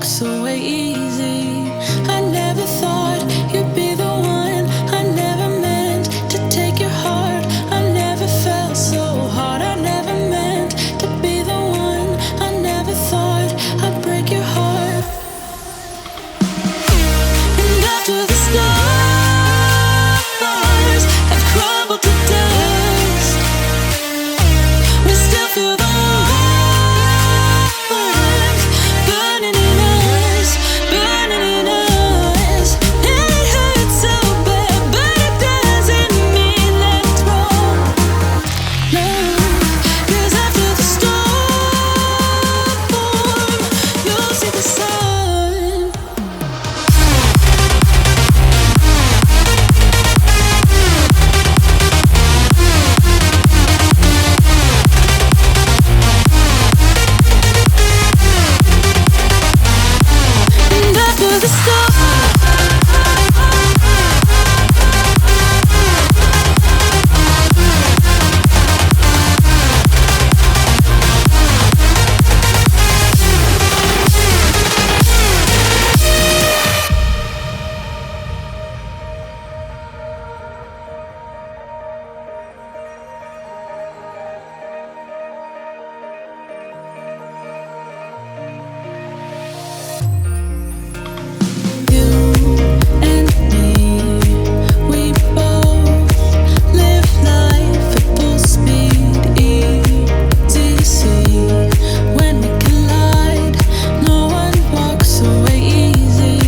walks away easy. I never thought you'd be the one. I never meant to take your heart. I never felt so hard. I never meant to be the one. I never thought I'd break your heart. And after the stars have crumbled to dust, we still feel the warmth burning in us, burning in us. And it hurts so bad, but it doesn't mean that it's wrong. No, 'cause after the storm, you'll see the sun. And after the storm, you and me, we both live life at full speed. Easy to see when we collide. No one walks away easy.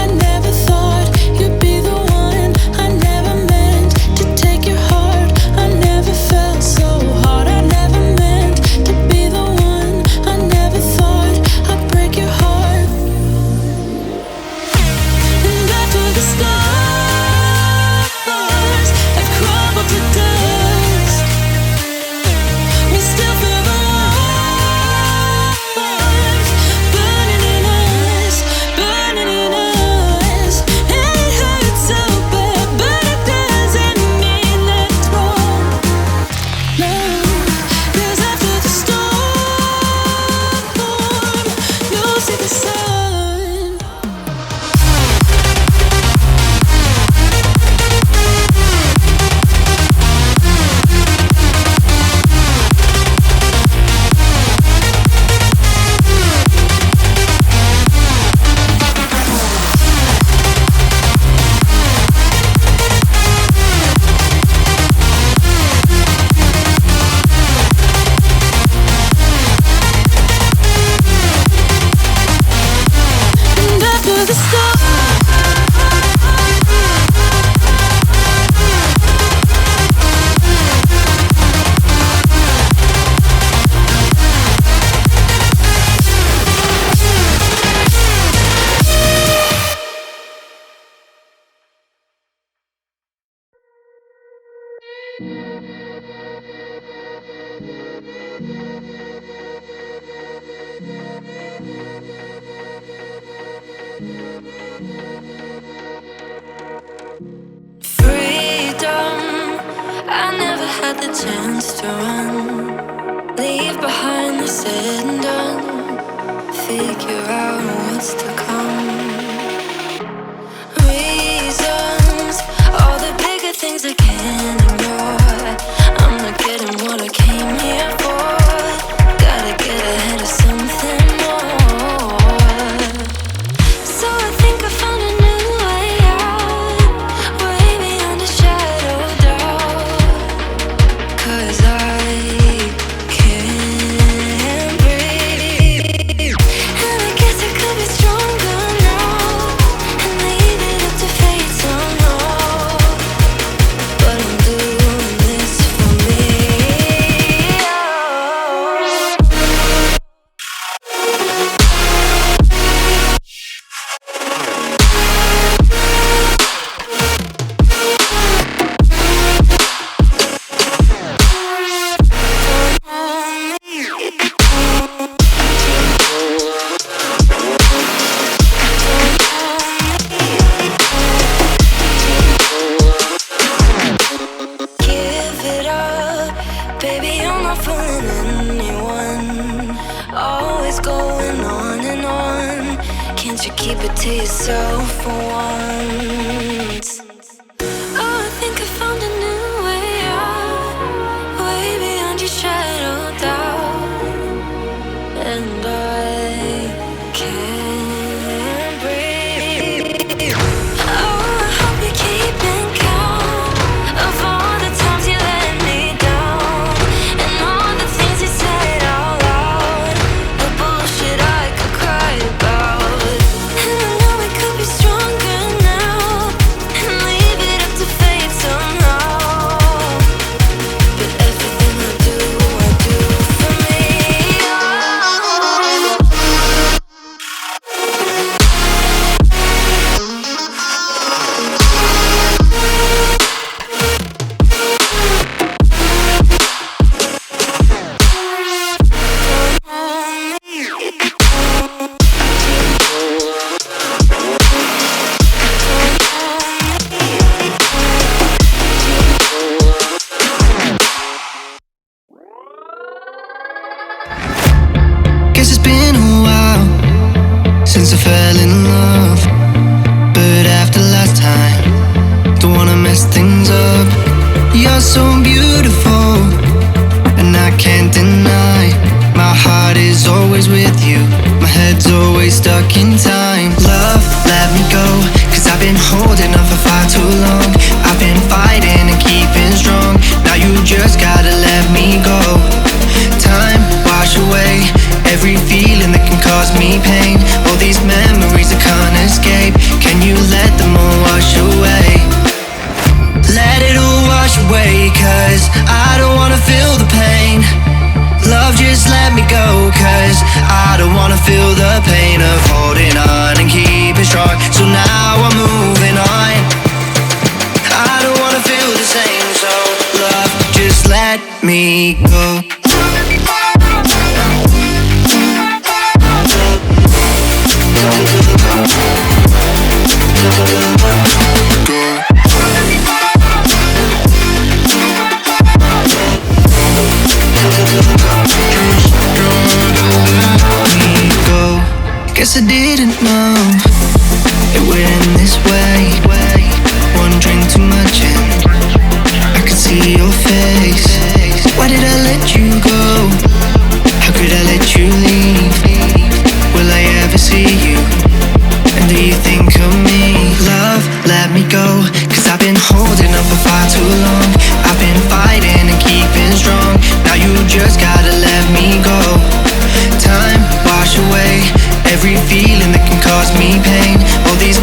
I never thought you'd be the one. I never meant to take your heart. I never felt so hard. I never meant to be the one. I never thought I'd break your heart. And after the stars have crumbled to dust, we still feel the warmth burning in us, burning in us. And it hurts so bad, but it doesn't mean that it's wrong. No, 'cause after the storm, you'll see the sun. And after the storm, Freedom, I never had the chance to run. Leave behind the said and done. Figure out what's to come. Reasons, all the bigger things I can't ignore. I'm not getting what I came here for. Gotta get ahead of something more. So I think I found a new way out, way beyond a shadow of doubt. 'Cause I can't breathe, and I guess it could be you keep it to yourself for once? Oh, I think I found a new way out, way beyond your shadow doubt, and I can't breathe. Oh, I hope you're keeping count of all the times you let me down, and all the things you said out loud, the bullshit I could cry about. And I know we could be stronger now, and leave it up to fate somehow. But everything I do for me. Guess it's been a while since I fell in love, but after last time, don't wanna mess things up. You're so beautiful, and I can't deny. My heart is always with you, my head's always stuck in time. Love, let me go, cause I've been holding on for far too long. I've been fighting and keeping strong, now you just gotta let me go. Time, wash away every feeling that can cause me pain. All these memories I can't escape, can you let them all wash away? Let it all wash away, cause I don't wanna feel the pain. Love, just let me go, cause I don't wanna feel the pain of holding on and keeping strong. So now I'm moving on, I don't wanna feel the same. So love, just let me go. Guess I didn't know it would end this way. One drink too much and I could see your face. Why did I let you go? How could I let you leave? Will I ever see you? And do you think of me? Love, let me go, cause I've been holding up for far too long. I've been fighting and keeping strong, now you just gotta let me go. Time, wash away every feeling that can cause me pain. All these